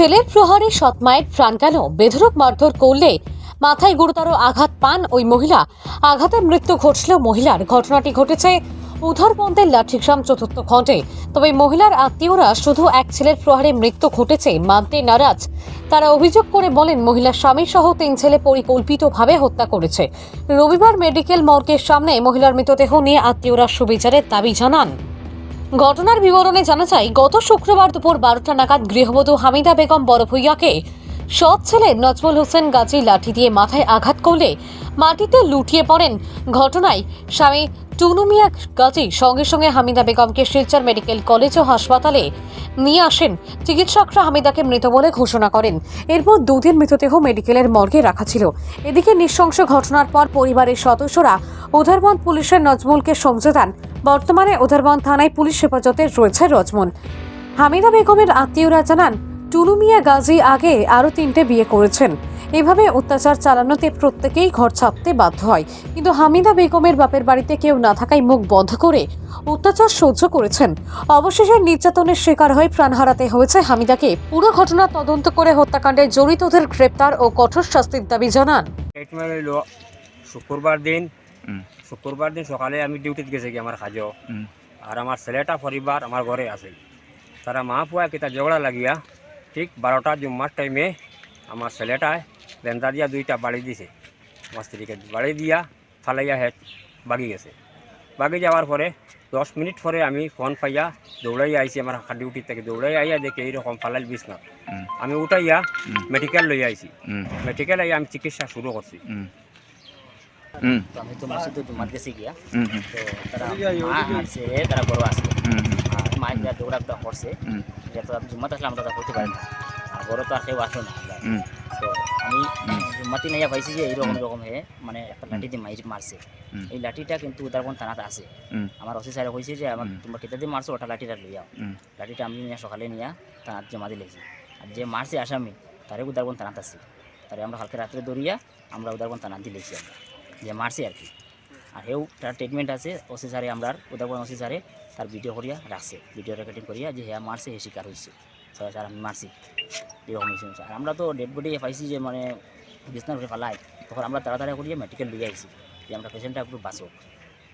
ছেলের প্রহারে সৎ মায়ের প্রাণ গেল। বেধড়ক মারধর করলে মাথায় গুরুতর আঘাত পান ওই মহিলা। আঘাতে মৃত্যু ঘটল মহিলার। ঘটনাটি ঘটেছে উধারবন্দের লাঠিগ্রাম চতুর্থ খণ্ডে। তবে মহিলার আত্মীয়রা শুধু এক ছেলের প্রহারে মৃত্যু ঘটেছে মানতে নারাজ। তারা অভিযোগ করে বলেন, মহিলার স্বামী সহ 3 ছেলে পরিকল্পিতভাবে হত্যা করেছে। রবিবার মেডিকেল মর্গের সামনে মহিলার মৃতদেহ নিয়ে আত্মীয়রা সুবিচারের দাবি জানান। ঘটনার বিবরণে জানা যায়, গত শুক্রবার দুপুর 12টা নাগাদ গৃহবধূ হামিদা বেগম বড় ভূঁইয়াকে সৎ ছেলে নজমুল হোসেন গাজী লাঠি দিয়ে মাথায় আঘাত করলে মাটিতে লুটিয়ে পড়েন। ঘটনায় স্বামী টুনু মিয়া গাজী সঙ্গে সঙ্গে হামিদা বেগমকে শিলচর মেডিকেল কলেজ ও হাসপাতালে নিয়ে আসেন। চিকিৎসকরা হামিদাকে মৃত বলে ঘোষণা করেন। এরপর দুদিন মৃতদেহ মেডিকেলের মর্গে রাখা ছিল। এদিকে নৃশংস ঘটনার পর পরিবারের সদস্যরা উধারবন্দ পুলিশের নজমুলকে সমঝে দেন। বর্তমানে উধারবন্দ থানায় পুলিশ হেফাজতে রয়েছে নজমুল। হামিদা বেগমের আত্মীয়রা জানান, টুনু মিয়া গাজী আগে আরও 3টে বিয়ে করেছেন। এভাবে অত্যাচার চালানোতে প্রত্যেকেই ঘর ছাড়তে বাধ্য হয়। কিন্তু হামিদা বেগমের বাপের বাড়িতে কেউ না থাকায় মুখ বন্ধ করে অত্যাচার সহ্য করেছেন। অবশেষে নির্যাতনের শিকার হয়ে প্রাণ হারাতে হয়েছে হামিদাকে। পুরো ঘটনা তদন্ত করে হত্যাকাণ্ডে জড়িতদের গ্রেপ্তার ও কঠোর শাস্তির দাবি জানান। শুক্রবার দিন সকালে আমি ডিউটিতে গেছি আমার কাজও, আর আমার ছেলেটা পরিবার আমার ঘরে আছে। তারা মা পুয়া কিতা ঝগড়া লাগিয়া ঠিক 12টা জুম্মার টাইমে আমার ছেলেটায় বেন্দা দিয়া 2টা বাড়ি দিছে। আমার স্ত্রীকে বাড়ি দিয়া ফালাইয়া হেড বাগি গেছে। বাগি যাওয়ার পরে 10 মিনিট পরে আমি ফোন পাইয়া দৌড়াই আইছি। আমার ডিউটি থেকে দৌড়াই আইয়া দেখে এইরকম ফালাইল বিছনা। আমি উঠাইয়া মেডিকেল লই আইছি। মেডিকেল আইয়া আমি চিকিৎসা শুরু করছি। তো আমি তো মসজিদে জুমাত গেছি গিয়া, তো তারা মা আসছে, তারা বড় আসছে, আর মায়ের যা দৌড়া করছে, যেহেতু আমি জুম্মাত আসলাম তারা করতে পারেন না, আর বড় তো আর কেউ আসে না। তো আমি জুম্মাতি নাইয়া পাইছি যে এইরকম এরকম হয়ে মানে একটা লাঠি দিয়ে মারছে। এই লাঠিটা কিন্তু উদারবন্দ থানাতে আছে। আমার ওসি স্যারে কইছে যে আমার তোমরা কেটে দিয়ে মারছো, ওটা লাঠিটা লইয়াও। লাঠিটা আমি নিয়ে সকালে নিয়ে থানাত জমা দিলেছি। আর যে মারছে আসামি তারে উদারবন্দ থানাত আছে, তারে আমরা কালকে রাত্রে দৌড়িয়া আমরা উদারবন্দ থানাত দিলেছি আমরা যে মারছি আর কি। আর হেউ তার ট্রিটমেন্ট আছে। ওসি স্যারে আমরা উদারবন্দ ওসি স্যারে তার ভিডিও করিয়া রাখছে, ভিডিও রেকর্ডিং করিয়া যে হ্যাঁ মারছে, হে শিকার হয়েছে, স্যার আমি মারছি এরকম হয়েছে। আর আমরা তো ডেড বডি পাইছি যে মানে বিছনার উপরে ফালাই, তখন আমরা তাড়াতাড়ি করিয়া মেডিকেল লিয়ে আইছি যে আমরা পেশেন্টটা একটু বাঁচুক,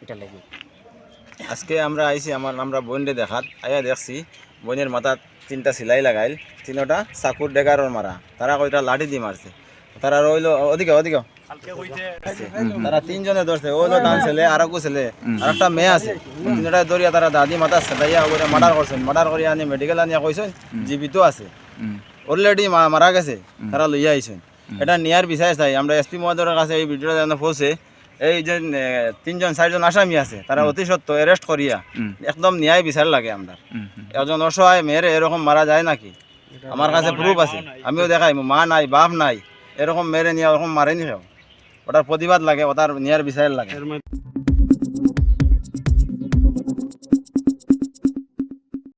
এটা লাগে। আজকে আমরা আইছি আমরা বোনরে দেখাত আইয়া দেখছি বোনের মাথাত 3টা সেলাই লাগাইল, 3টা চাকুর ডেগারর মারা। তারা কয়টা লাঠি দিয়ে মারছে। তারা রইল ওদিকে তারা 3 জনে ধরছে। ওইলো দান ছেলে, আর একু ছেলে, আর একটা মেয়ে আছে। 3টা ধরিয়া তারা দাদি মাথা সেটাইয়া ওরে মার্ডার করছেন। মার্ডার করিয়া আনি মেডিকেল আনিয়া কইছেন জীবিত আছে, অলরেডি মারা গেছে। তারা লইয়া আইছেন। এটা নিয়ার বিষয় চাই আমরা এসপি মহোদয়ের কাছে এই ভিডিওটা যেন পৌঁছে। এই যে 3 জন 4 জন আসামি আছে তারা অতি সত্য অ্যারেস্ট করিয়া একদম ন্যায় বিচার লাগে। আমরা একজন অসহায় মেয়ের এরকম মারা যায় নাকি? আমার কাছে প্রুফ আছে, আমিও দেখাই। মা নাই, বাপ নাই, এরকম মেরে নিয়ে ওরকম মারেনি। ওটার প্রতিবাদ লাগে, ওটার ন্যায়ের বিচার লাগে।